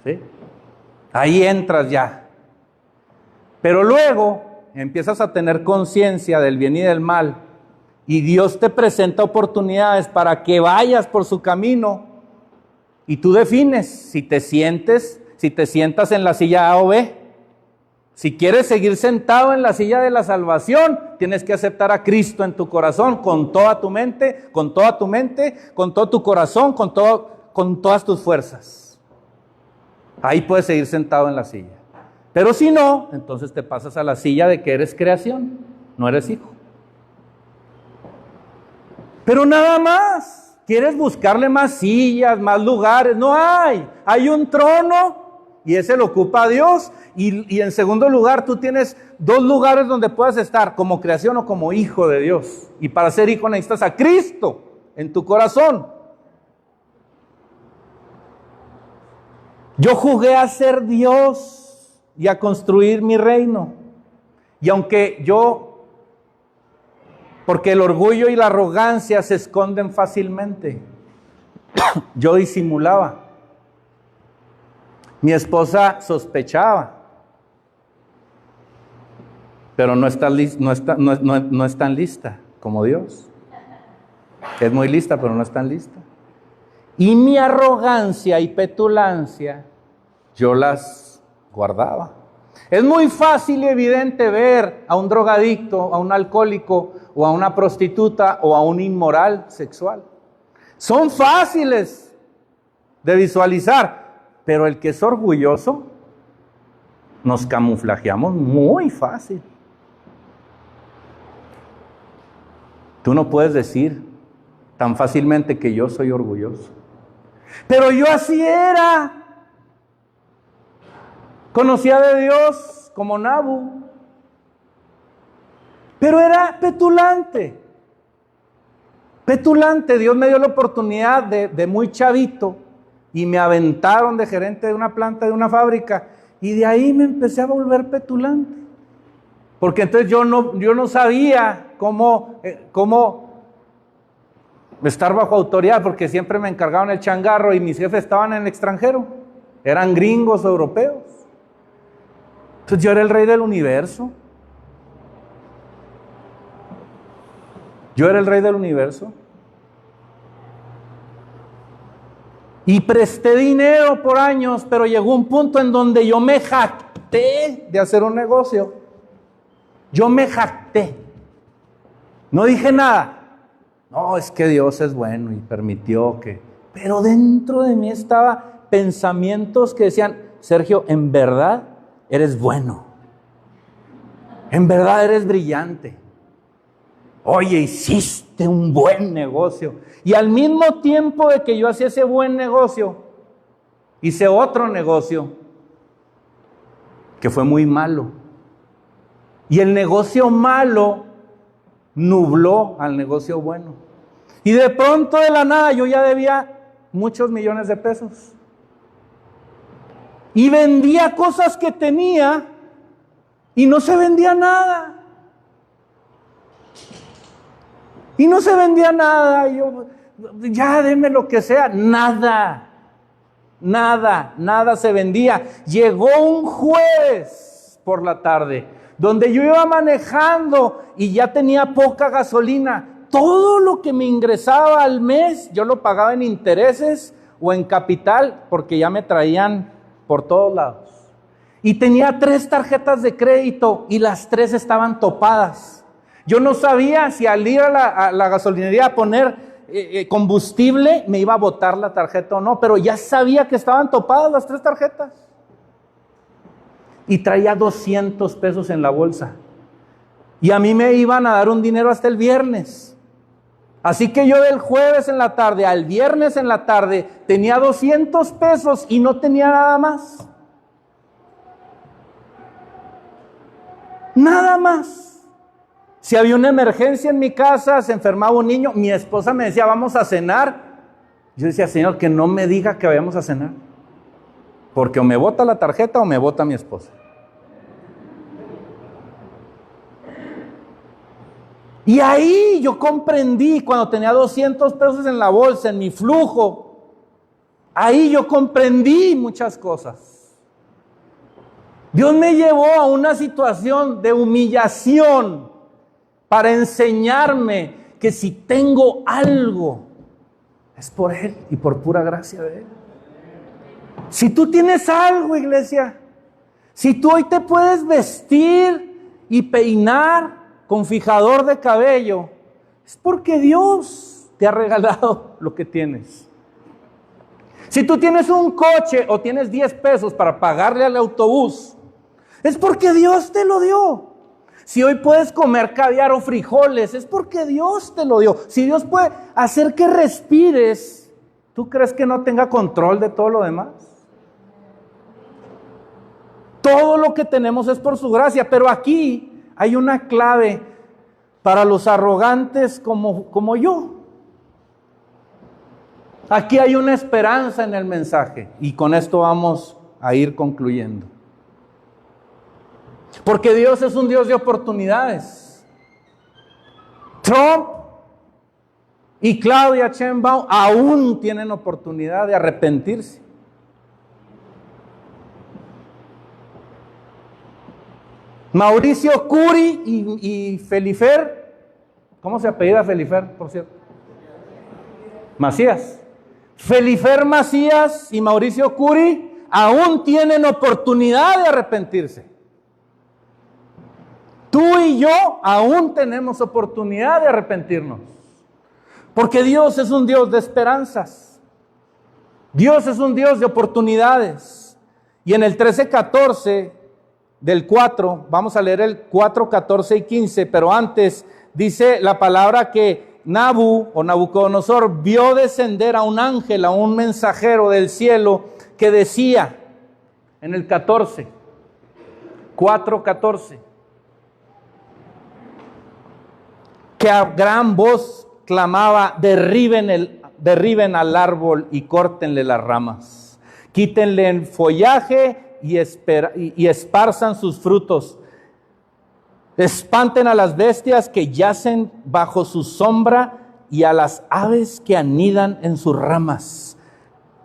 ¿Sí? Ahí entras ya. Pero luego empiezas a tener conciencia del bien y del mal, y Dios te presenta oportunidades para que vayas por su camino, y tú defines si te sientas en la silla A o B. Si quieres seguir sentado en la silla de la salvación, tienes que aceptar a Cristo en tu corazón con toda tu mente, con todo tu corazón, con todas tus fuerzas. Ahí puedes seguir sentado en la silla. Pero si no, entonces te pasas a la silla de que eres creación, no eres hijo. Pero nada más, quieres buscarle más sillas, más lugares, no hay. Hay un trono y ese lo ocupa Dios. Y en segundo lugar, tú tienes dos lugares donde puedes estar, como creación o como hijo de Dios. Y para ser hijo necesitas a Cristo en tu corazón. Yo jugué a ser Dios y a construir mi reino. Y aunque porque el orgullo y la arrogancia se esconden fácilmente, yo disimulaba. Mi esposa sospechaba, pero no es tan lista como Dios. Es muy lista, pero no es tan lista. Y mi arrogancia y petulancia, yo las guardaba. Es muy fácil y evidente ver a un drogadicto, a un alcohólico, o a una prostituta, o a un inmoral sexual. Son fáciles de visualizar, pero el que es orgulloso, nos camuflajeamos muy fácil. Tú no puedes decir tan fácilmente que yo soy orgulloso. Pero yo así era. Conocía de Dios como Nabu, pero era petulante. Petulante. Dios me dio la oportunidad de muy chavito y me aventaron de gerente de una planta, de una fábrica, y de ahí me empecé a volver petulante. Porque entonces yo no sabía cómo estar bajo autoridad, porque siempre me encargaban el changarro y mis jefes estaban en el extranjero, eran gringos o europeos. Entonces yo era el rey del universo. Yo era el rey del universo. Y presté dinero por años, pero llegó un punto en donde yo me jacté de hacer un negocio. Yo me jacté. No dije nada. No, es que Dios es bueno y permitió que... Pero dentro de mí estaba pensamientos que decían, Sergio, en verdad eres bueno. En verdad eres brillante. Oye, hiciste un buen negocio. Y al mismo tiempo de que yo hacía ese buen negocio, hice otro negocio que fue muy malo. Y el negocio malo nubló al negocio bueno. Y de pronto de la nada yo ya debía muchos millones de pesos. Y vendía cosas que tenía y no se vendía nada. Y no se vendía nada. Y yo, ya deme lo que sea. Nada se vendía. Llegó un jueves por la tarde, donde yo iba manejando y ya tenía poca gasolina. Todo lo que me ingresaba al mes, yo lo pagaba en intereses o en capital, porque ya me traían por todos lados. Y tenía 3 tarjetas de crédito y las 3 estaban topadas. Yo no sabía si al ir a la gasolinería a poner combustible me iba a botar la tarjeta o no, pero ya sabía que estaban topadas las 3 tarjetas. Y traía 200 pesos en la bolsa. Y a mí me iban a dar un dinero hasta el viernes. Así que yo del jueves en la tarde al viernes en la tarde tenía 200 pesos y no tenía nada más. Nada más. Si había una emergencia en mi casa, se enfermaba un niño, mi esposa me decía, vamos a cenar. Yo decía, Señor, que no me diga que vayamos a cenar. Porque o me bota la tarjeta o me bota mi esposa. Y ahí yo comprendí, cuando tenía 200 pesos en la bolsa, en mi flujo, ahí yo comprendí muchas cosas. Dios me llevó a una situación de humillación para enseñarme que si tengo algo, es por Él y por pura gracia de Él. Si tú tienes algo, iglesia, si tú hoy te puedes vestir y peinar con fijador de cabello, es porque Dios te ha regalado lo que tienes. Si tú tienes un coche o tienes 10 pesos para pagarle al autobús, es porque Dios te lo dio. Si hoy puedes comer caviar o frijoles, es porque Dios te lo dio. Si Dios puede hacer que respires, ¿tú crees que no tenga control de todo lo demás? Todo lo que tenemos es por su gracia, pero aquí hay una clave para los arrogantes como yo. Aquí hay una esperanza en el mensaje y con esto vamos a ir concluyendo. Porque Dios es un Dios de oportunidades. Trump y Claudia Sheinbaum aún tienen oportunidad de arrepentirse. Mauricio Curi y Felifer ¿Cómo se apellida Felifer, por cierto? Macías. Felifer Macías y Mauricio Curi aún tienen oportunidad de arrepentirse. Tú y yo aún tenemos oportunidad de arrepentirnos. Porque Dios es un Dios de esperanzas. Dios es un Dios de oportunidades. Y en el 13:14 del 4, vamos a leer el 4, 14 y 15, pero antes dice la palabra que Nabucodonosor vio descender a un ángel, a un mensajero del cielo que decía en el 14, 4, 14, que a gran voz clamaba: derriben al árbol y córtenle las ramas, quítenle el follaje y esparzan sus frutos, espanten a las bestias que yacen bajo su sombra y a las aves que anidan en sus ramas.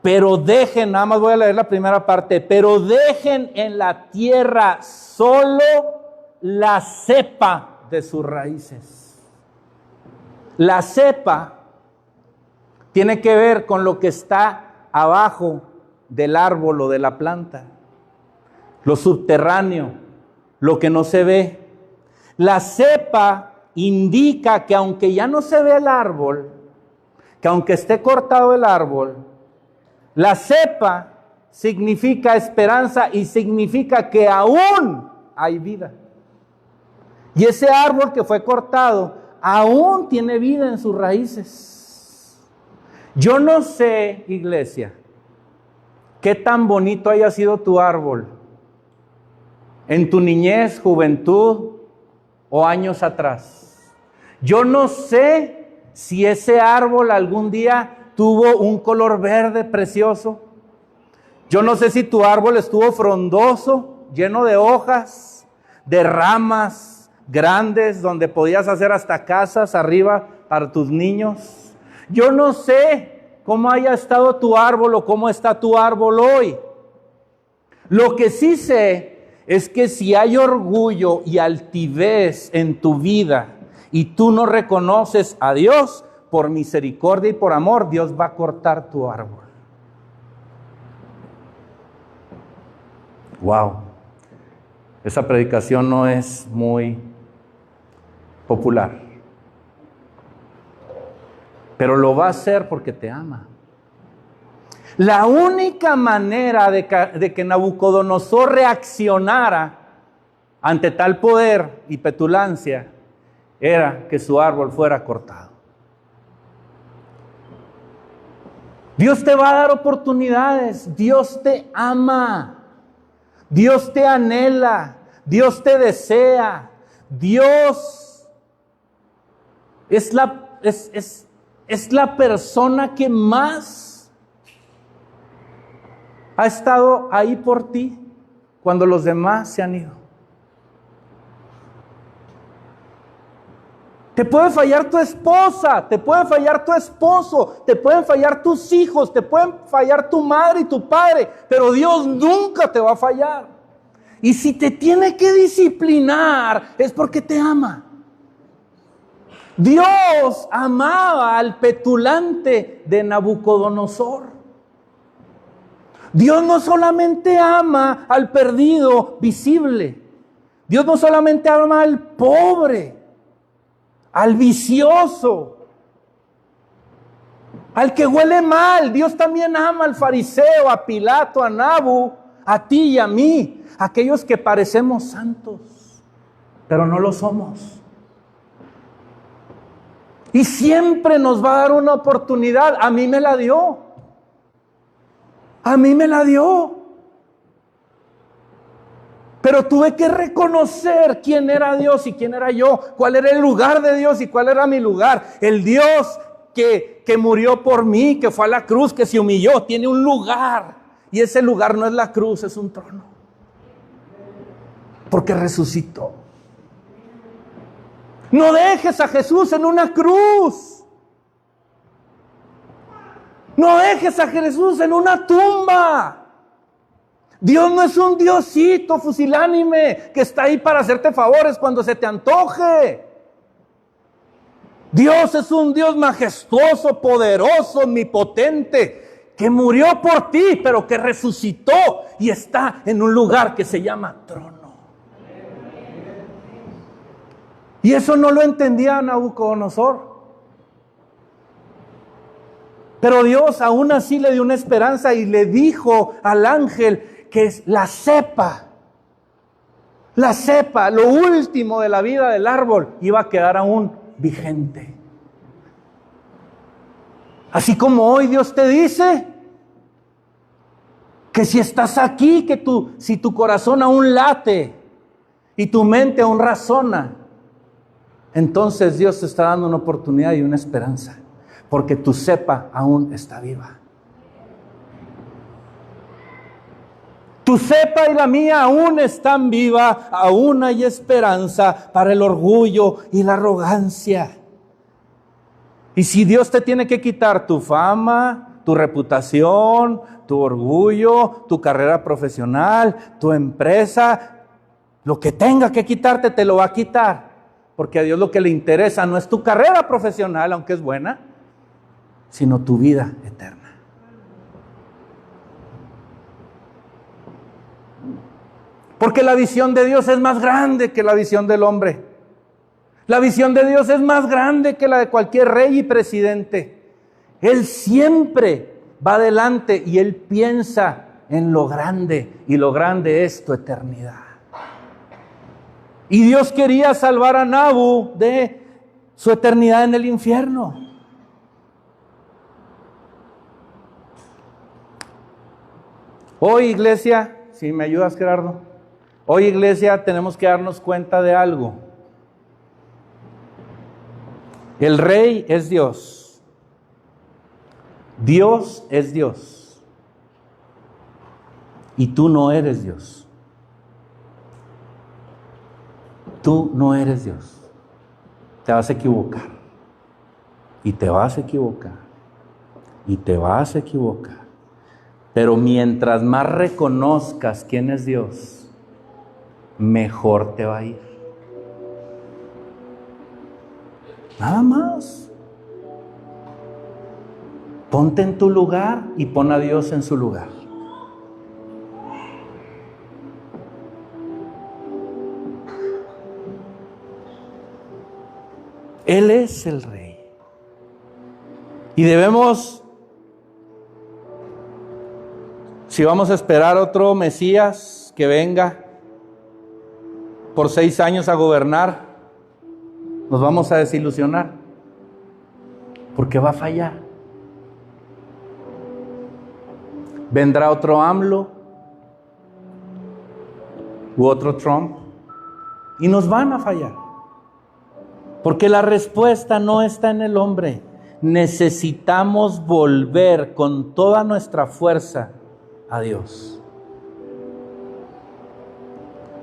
Pero dejen, nada más voy a leer la primera parte, pero dejen en la tierra solo la cepa de sus raíces. La cepa tiene que ver con lo que está abajo del árbol o de la planta, lo subterráneo, lo que no se ve. La cepa indica que aunque ya no se ve el árbol, que aunque esté cortado el árbol, la cepa significa esperanza y significa que aún hay vida. Y ese árbol que fue cortado aún tiene vida en sus raíces. Yo no sé, iglesia, qué tan bonito haya sido tu árbol en tu niñez, juventud o años atrás. Yo no sé si ese árbol algún día tuvo un color verde precioso. Yo no sé si tu árbol estuvo frondoso, lleno de hojas, de ramas grandes, donde podías hacer hasta casas arriba para tus niños. Yo no sé cómo haya estado tu árbol o cómo está tu árbol hoy. Lo que sí sé es que si hay orgullo y altivez en tu vida y tú no reconoces a Dios, por misericordia y por amor, Dios va a cortar tu árbol. Wow. Esa predicación no es muy popular, pero lo va a hacer porque te ama. La única manera de que Nabucodonosor reaccionara ante tal poder y petulancia era que su árbol fuera cortado. Dios te va a dar oportunidades. Dios te ama. Dios te anhela. Dios te desea. Dios es la persona que más ha estado ahí por ti cuando los demás se han ido. Te puede fallar tu esposa, te puede fallar tu esposo, te pueden fallar tus hijos, te pueden fallar tu madre y tu padre, pero Dios nunca te va a fallar. Y si te tiene que disciplinar, es porque te ama. Dios amaba al petulante de Nabucodonosor. Dios no solamente ama al perdido visible, Dios no solamente ama al pobre, al vicioso, al que huele mal. Dios también ama al fariseo, a Pilato, a Nabu, a ti y a mí, aquellos que parecemos santos, pero no lo somos. Y siempre nos va a dar una oportunidad. A mí me la dio. A mí me la dio. Pero tuve que reconocer quién era Dios y quién era yo, cuál era el lugar de Dios y cuál era mi lugar. El Dios que murió por mí, que fue a la cruz, que se humilló, tiene un lugar. Y ese lugar no es la cruz, es un trono. Porque resucitó. No dejes a Jesús en una cruz. No dejes a Jesús en una tumba. Dios no es un diosito fusilánime que está ahí para hacerte favores cuando se te antoje. Dios es un Dios majestuoso, poderoso, omnipotente, que murió por ti, pero que resucitó y está en un lugar que se llama trono. Y eso no lo entendía Nabucodonosor. Pero Dios aún así le dio una esperanza y le dijo al ángel que la cepa, lo último de la vida del árbol, iba a quedar aún vigente. Así como hoy Dios te dice que si estás aquí, si tu corazón aún late y tu mente aún razona, entonces Dios te está dando una oportunidad y una esperanza, porque tu cepa aún está viva. Tu cepa y la mía aún están vivas, aún hay esperanza para el orgullo y la arrogancia. Y si Dios te tiene que quitar tu fama, tu reputación, tu orgullo, tu carrera profesional, tu empresa, lo que tenga que quitarte te lo va a quitar. Porque a Dios lo que le interesa no es tu carrera profesional, aunque es buena, sino tu vida eterna. Porque la visión de Dios es más grande que la visión del hombre. La visión de Dios es más grande que la de cualquier rey y presidente. Él siempre va adelante y Él piensa en lo grande, y lo grande es tu eternidad. Y Dios quería salvar a Nabu de su eternidad en el infierno. Hoy, iglesia, si me ayudas, Gerardo. Hoy, iglesia, tenemos que darnos cuenta de algo. El rey es Dios. Dios es Dios. Y tú no eres Dios. Tú no eres Dios. Te vas a equivocar. Y te vas a equivocar. Y te vas a equivocar. Pero mientras más reconozcas quién es Dios, mejor te va a ir. Nada más. Ponte en tu lugar y pon a Dios en su lugar. Él es el Rey. Y debemos, si vamos a esperar otro Mesías que venga por 6 años a gobernar, nos vamos a desilusionar, porque va a fallar. Vendrá otro AMLO u otro Trump y nos van a fallar, porque la respuesta no está en el hombre. Necesitamos volver con toda nuestra fuerza a Dios.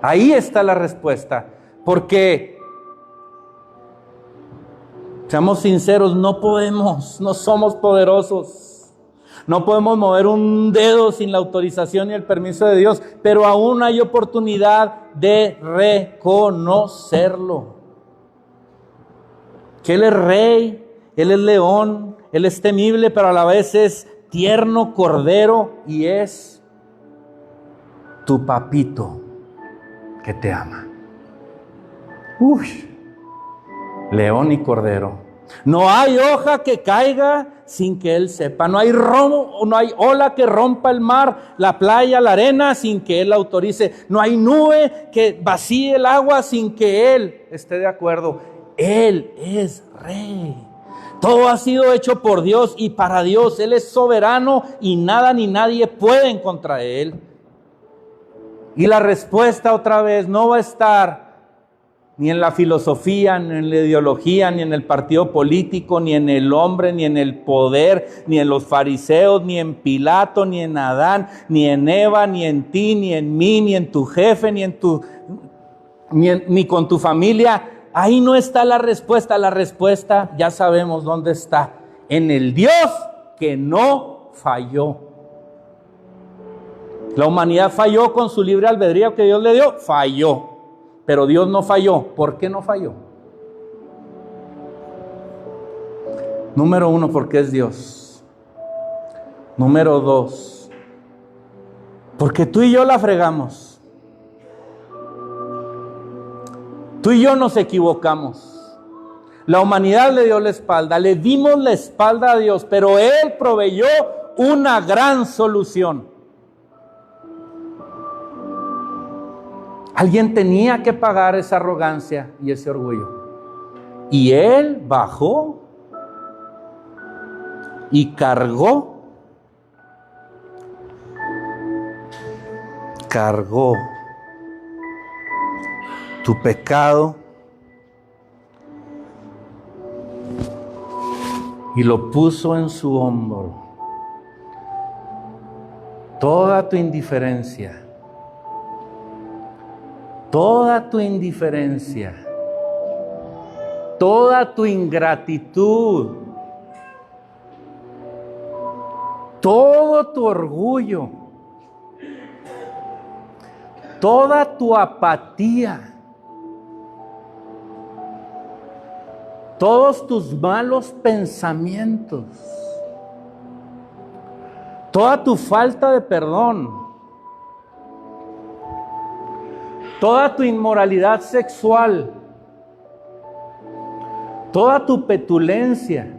Ahí está la respuesta, porque seamos sinceros, no podemos, no somos poderosos, no podemos mover un dedo sin la autorización y el permiso de Dios, pero aún hay oportunidad de reconocerlo. Que Él es Rey, Él es León, Él es temible, pero a la vez es tierno Cordero y es tu papito que te ama. León y Cordero. No hay hoja que caiga sin que Él sepa. No hay ola que rompa el mar, la playa, la arena sin que Él autorice. No hay nube que vacíe el agua sin que Él esté de acuerdo. Él es Rey. Todo ha sido hecho por Dios y para Dios. Él es soberano y nada ni nadie pueden contra Él. Y la respuesta otra vez no va a estar ni en la filosofía, ni en la ideología, ni en el partido político, ni en el hombre, ni en el poder, ni en los fariseos, ni en Pilato, ni en Adán, ni en Eva, ni en ti, ni en mí, ni en tu jefe, ni con tu familia. Ahí no está la respuesta. La respuesta ya sabemos dónde está. En el Dios que no falló. La humanidad falló con su libre albedrío que Dios le dio. Falló. Pero Dios no falló. ¿Por qué no falló? Número uno, porque es Dios. Número dos, porque tú y yo la fregamos. Tú y yo nos equivocamos. La humanidad le dio la espalda, le dimos la espalda a Dios, pero Él proveyó una gran solución. Alguien tenía que pagar esa arrogancia y ese orgullo. Y Él bajó y cargó tu pecado y lo puso en su hombro. Toda tu indiferencia, toda tu indiferencia, toda tu ingratitud, todo tu orgullo, toda tu apatía, todos tus malos pensamientos, toda tu falta de perdón, toda tu inmoralidad sexual, toda tu petulencia,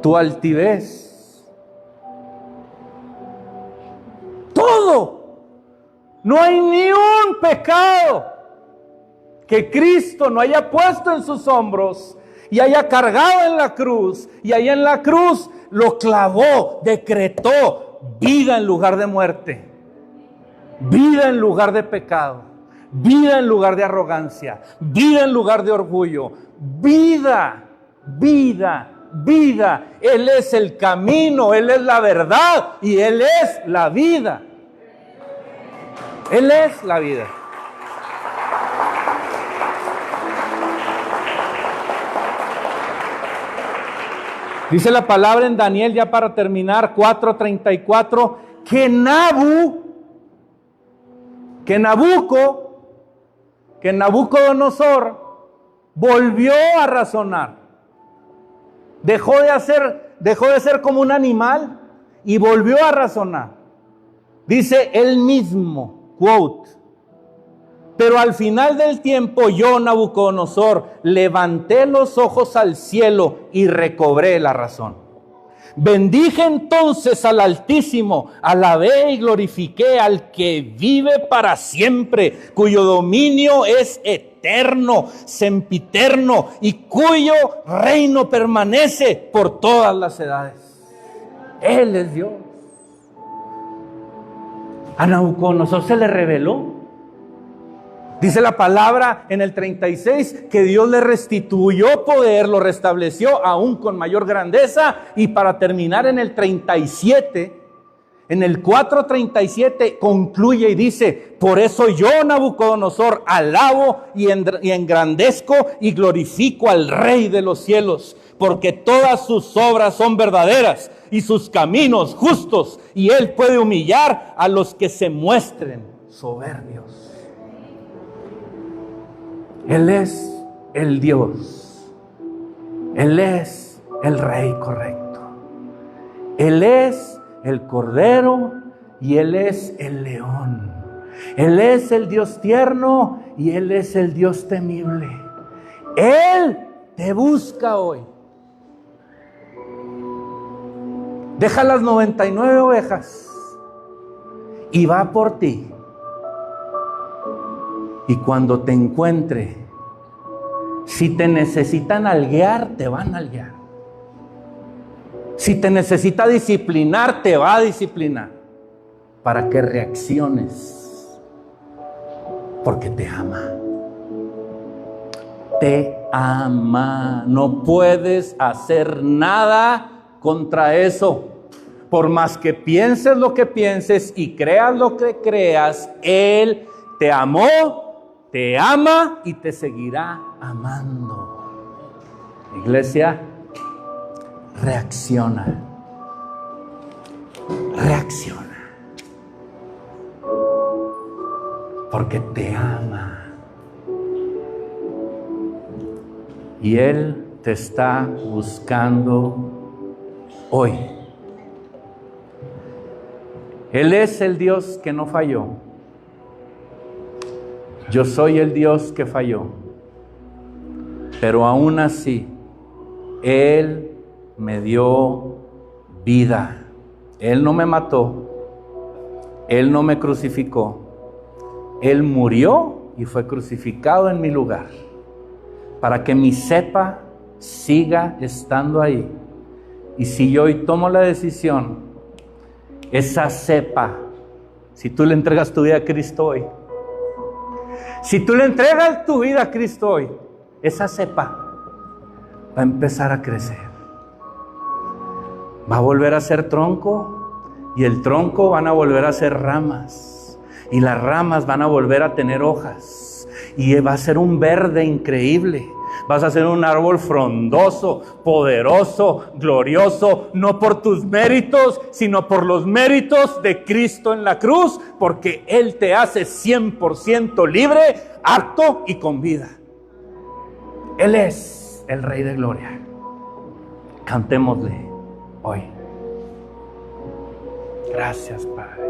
tu altivez, todo. No hay ni un pecado que Cristo no haya puesto en sus hombros y haya cargado en la cruz, y ahí en la cruz lo clavó, decretó vida en lugar de muerte, vida en lugar de pecado, vida en lugar de arrogancia, vida en lugar de orgullo, vida, vida, vida. Él es el camino, Él es la verdad y Él es la vida. Él es la vida. Dice la palabra en Daniel, ya para terminar, 4:34, que Nabucodonosor volvió a razonar. Dejó de ser como un animal y volvió a razonar. Dice él mismo, quote, pero al final del tiempo yo, Nabucodonosor, levanté los ojos al cielo y recobré la razón. Bendije entonces al Altísimo, alabé y glorifiqué al que vive para siempre, cuyo dominio es eterno, sempiterno, y cuyo reino permanece por todas las edades. Él es Dios. A Nabucodonosor se le reveló. Dice la palabra en el 36 que Dios le restituyó poder, lo restableció aún con mayor grandeza, y para terminar en el 37, en el 4:37 concluye y dice, por eso yo, Nabucodonosor, alabo y engrandezco y glorifico al Rey de los cielos, porque todas sus obras son verdaderas y sus caminos justos, y Él puede humillar a los que se muestren soberbios. Él es el Dios. Él es el Rey correcto. Él es el Cordero y Él es el León. Él es el Dios tierno y Él es el Dios temible. Él te busca hoy. Deja las 99 ovejas y va por ti. Y cuando te encuentre, si te necesitan alguear, te van a alguear. Si te necesita disciplinar, te va a disciplinar. Para que reacciones. Porque te ama. Te ama. No puedes hacer nada contra eso. Por más que pienses lo que pienses y creas lo que creas, Él te amó, te ama y te seguirá amando. Iglesia, reacciona. Reacciona. Porque te ama. Y Él te está buscando hoy. Él es el Dios que no falló. Yo soy el Dios que falló. Pero aún así, Él me dio vida. Él no me mató. Él no me crucificó. Él murió y fue crucificado en mi lugar, para que mi cepa siga estando ahí. Y si yo hoy tomo la decisión, esa cepa, si tú le entregas tu vida a Cristo hoy, si tú le entregas tu vida a Cristo hoy, esa cepa va a empezar a crecer. Va a volver a ser tronco, y el tronco van a volver a ser ramas, y las ramas van a volver a tener hojas, y va a ser un verde increíble. Vas a ser un árbol frondoso, poderoso, glorioso, no por tus méritos, sino por los méritos de Cristo en la cruz, porque Él te hace 100% libre, apto y con vida. Él es el Rey de Gloria. Cantémosle hoy. Gracias, Padre.